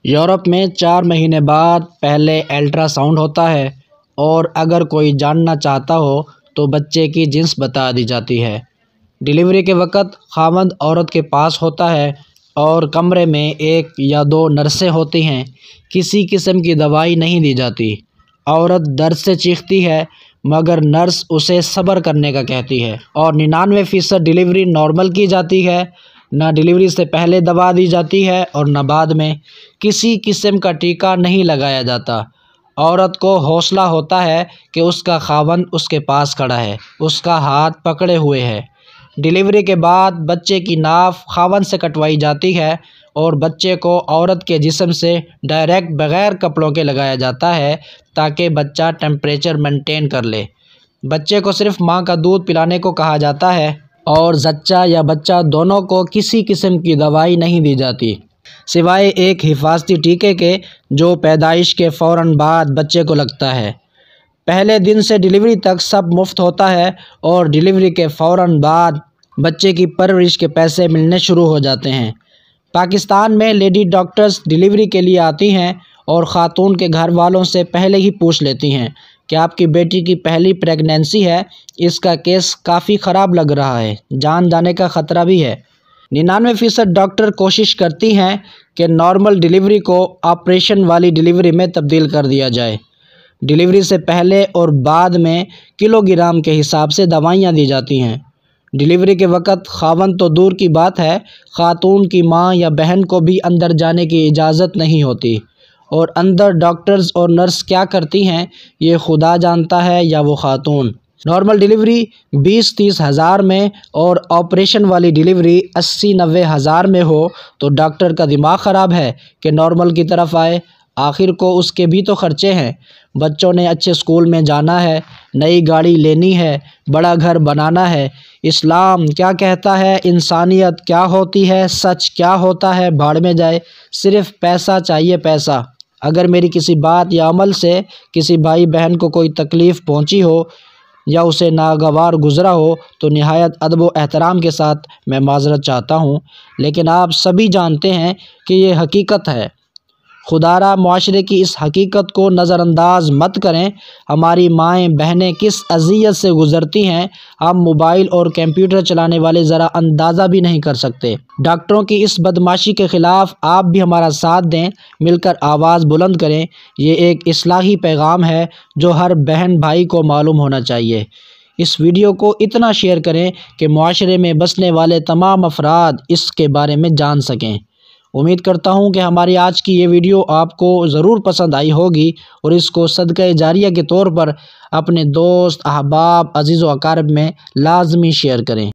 Europe में 4 महीने बाद पहले अल्ट्रासाउंड होता है और अगर कोई जानना चाहता हो तो बच्चे की जिन्स बता दी जाती है। डिलीवरी के वक़्त ख़ावंद औरत के पास होता है और कमरे में 1 या 2 नर्सें होती हैं। किसी किस्म की दवाई नहीं दी जाती। औरत दर्द से चीखती है मगर नर्स उसे सब्र करने का कहती है और 99% डिलीवरी नॉर्मल की जाती है। न डिलीवरी से पहले दवा दी जाती है और न बाद में। किसी किस्म का टीका नहीं लगाया जाता। औरत को हौसला होता है कि उसका ख़ावंद उसके पास खड़ा है, उसका हाथ पकड़े हुए है। डिलीवरी के बाद बच्चे की नाफ ख़ावंद से कटवाई जाती है और बच्चे को औरत के जिस्म से डायरेक्ट बग़ैर कपड़ों के लगाया जाता है ताकि बच्चा टेम्परेचर मेंटेन कर ले। बच्चे को सिर्फ माँ का दूध पिलाने को कहा जाता है और जच्चा या बच्चा दोनों को किसी किस्म की दवाई नहीं दी जाती सिवाय एक हिफाजती टीके के जो पैदाइश के फ़ौरन बाद बच्चे को लगता है। पहले दिन से डिलीवरी तक सब मुफ्त होता है और डिलीवरी के फ़ौरन बाद बच्चे की परवरिश के पैसे मिलने शुरू हो जाते हैं। पाकिस्तान में लेडी डॉक्टर्स डिलीवरी के लिए आती हैं और ख़ातून के घर वालों से पहले ही पूछ लेती हैं कि आपकी बेटी की पहली प्रेगनेंसी है, इसका केस काफ़ी ख़राब लग रहा है, जान जाने का ख़तरा भी है। 99% डॉक्टर कोशिश करती हैं कि नॉर्मल डिलीवरी को ऑपरेशन वाली डिलीवरी में तब्दील कर दिया जाए। डिलीवरी से पहले और बाद में किलोग्राम के हिसाब से दवाइयाँ दी जाती हैं। डिलीवरी के वक़्त ख़ावंद तो दूर की बात है, ख़ातून की माँ या बहन को भी अंदर जाने की इजाज़त नहीं होती और अंदर डॉक्टर्स और नर्स क्या करती हैं ये खुदा जानता है या वो ख़ातून। नॉर्मल डिलीवरी 20-30 हज़ार में और ऑपरेशन वाली डिलीवरी 80-90 हज़ार में हो तो डॉक्टर का दिमाग ख़राब है कि नॉर्मल की तरफ आए। आखिर को उसके भी तो ख़र्चे हैं। बच्चों ने अच्छे स्कूल में जाना है, नई गाड़ी लेनी है, बड़ा घर बनाना है। इस्लाम क्या कहता है, इंसानियत क्या होती है, सच क्या होता है, भाड़ में जाए। सिर्फ़ पैसा चाहिए, पैसा। अगर मेरी किसी बात या अमल से किसी भाई बहन को कोई तकलीफ़ पहुंची हो या उसे नागवार गुज़रा हो तो निहायत अदब व एहतराम के साथ मैं माज़रत चाहता हूँ, लेकिन आप सभी जानते हैं कि ये हकीकत है। खुदारा माशरे की इस हकीकत को नज़रअंदाज मत करें। हमारी माएँ बहनें किस अज़ियत से गुज़रती हैं हम मोबाइल और कंप्यूटर चलाने वाले ज़रा अंदाज़ा भी नहीं कर सकते। डॉक्टरों की इस बदमाशी के ख़िलाफ़ आप भी हमारा साथ दें, मिलकर आवाज़ बुलंद करें। ये एक इस्लाही पैगाम है जो हर बहन भाई को मालूम होना चाहिए। इस वीडियो को इतना शेयर करें कि मुआशरे में बसने वाले तमाम अफराद इसके बारे में जान सकें। उम्मीद करता हूँ कि हमारी आज की ये वीडियो आपको ज़रूर पसंद आई होगी और इसको सदक़े जारिया के तौर पर अपने दोस्त, अहबाब, अज़ीज़ व अक़ारिब में लाज़मी शेयर करें।